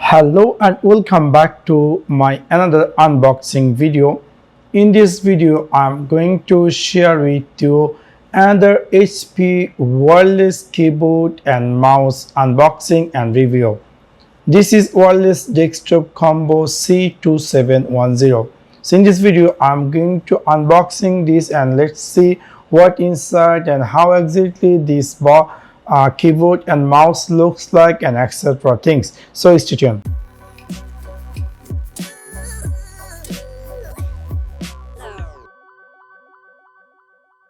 Hello and welcome back to my another unboxing video. In this video I'm going to share with you another HP wireless keyboard and mouse unboxing and review. This is wireless desktop combo C2710. So in this video I'm going to unboxing this and let's see what inside and how exactly this keyboard and mouse looks like and etc. things. So stay tuned.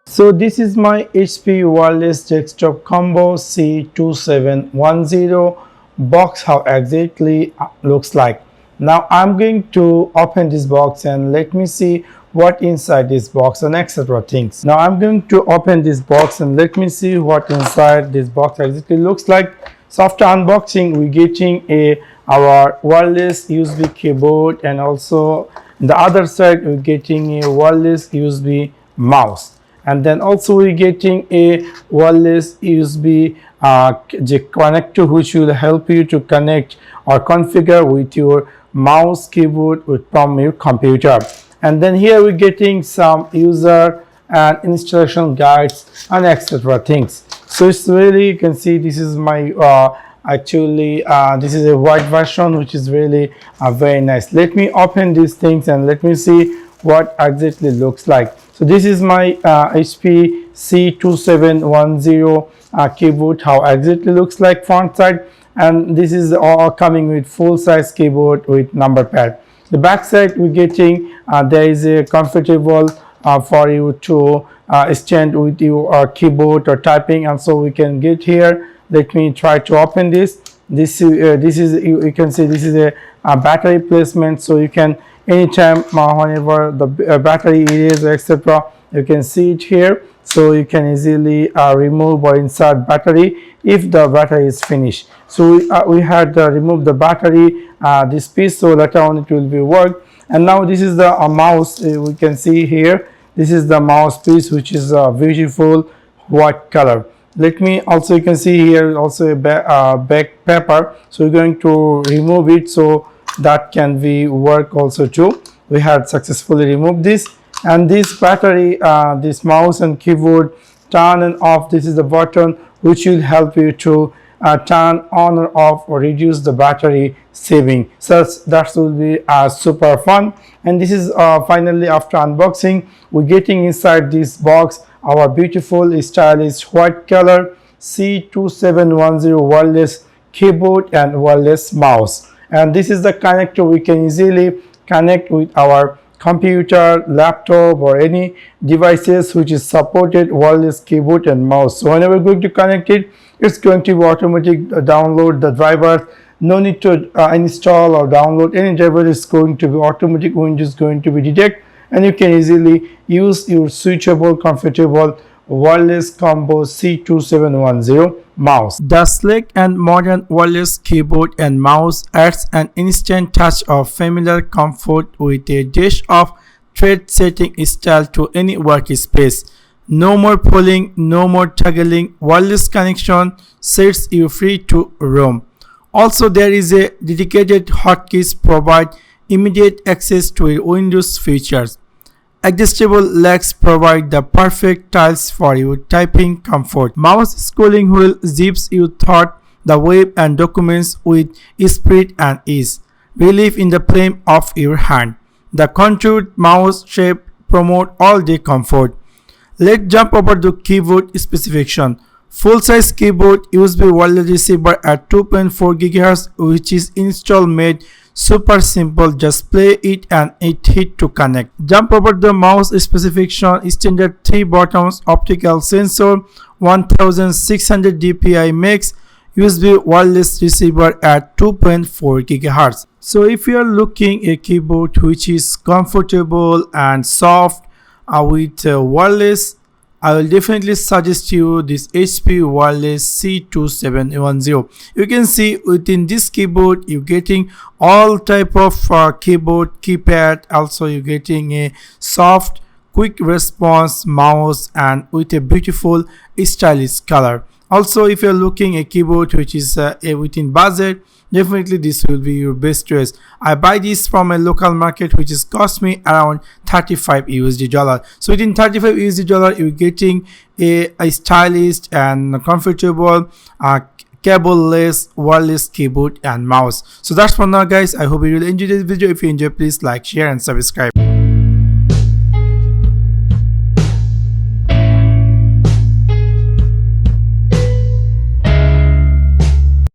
So this is my HP wireless desktop combo C2710 box, how exactly looks like. Now I'm going to open this box and let me see what inside this box and etc. things. Now I'm going to open this box and let me see what inside this box exactly looks like. So after unboxing we're getting our wireless USB keyboard, and also on the other side we're getting a wireless USB mouse, and then also we're getting a wireless USB connector which will help you to connect or configure with your mouse keyboard from your computer. And then here we're getting some user and installation guides and etc. things. So it's really, you can see this is my this is a white version which is really very nice. Let me open these things and let me see what exactly looks like. So this is my HP C2710 keyboard, how exactly looks like front side, and this is all coming with full size keyboard with number pad. The back side we're getting there is a comfortable for you to stand with your keyboard or typing, and so we can get here. Let me try to open this. This is you can see this is a battery placement, so you can anytime whenever the battery is etc. you can see it here, so you can easily remove or insert battery if the battery is finished. So we had removed the battery this piece, so later on it will be work. And now this is the mouse. We can see here this is the mouse piece which is a beautiful white color. Let me also, you can see here also a back paper, so we're going to remove it so that can be work also too. We had successfully removed this, and this battery this mouse and keyboard turn and off, this is the button which will help you to turn on or off or reduce the battery saving. So that will be super fun. And this is finally, after unboxing, we're getting inside this box our beautiful stylish white color C2710 wireless keyboard and wireless mouse. And this is the connector we can easily connect with our computer, laptop or any devices which is supported wireless keyboard and mouse. So whenever we're going to connect it, it's going to be automatic download the driver. No need to install or download any driver. Is going to be automatic. Windows going to be detect, and you can easily use your switchable comfortable wireless combo C2710 mouse. The sleek and modern wireless keyboard and mouse adds an instant touch of familiar comfort with a dash of thread setting style to any workspace. No more pulling, no more toggling. Wireless connection sets you free to roam. Also, there is a dedicated hotkeys provide immediate access to your Windows features. Adjustable legs provide the perfect tiles for your typing comfort. Mouse scrolling wheel zips you through the web and documents with speed and ease. Relief in the palm of your hand. The contoured mouse shape promote all day comfort. Let's jump over the keyboard specification. Full-size keyboard USB wireless receiver at 2.4 GHz, which is install made super simple. Just play it and it hit to connect. Jump over the mouse specification. Standard 3 buttons, optical sensor, 1600 dpi max, USB wireless receiver at 2.4 GHz. So if you are looking a keyboard which is comfortable and soft with wireless, I will definitely suggest you this HP wireless C2710. You can see within this keyboard you're getting all type of keyboard keypad. Also you're getting a soft quick response mouse and with a beautiful stylish color. Also, if you're looking a keyboard which is within budget, definitely this will be your best choice. I buy this from a local market which is cost me around 35 USD dollar. So within 35 USD dollar you're getting a stylish and comfortable cable-less wireless keyboard and mouse. So that's for now guys. I hope you will enjoy this video. If you enjoy, please like, share and subscribe.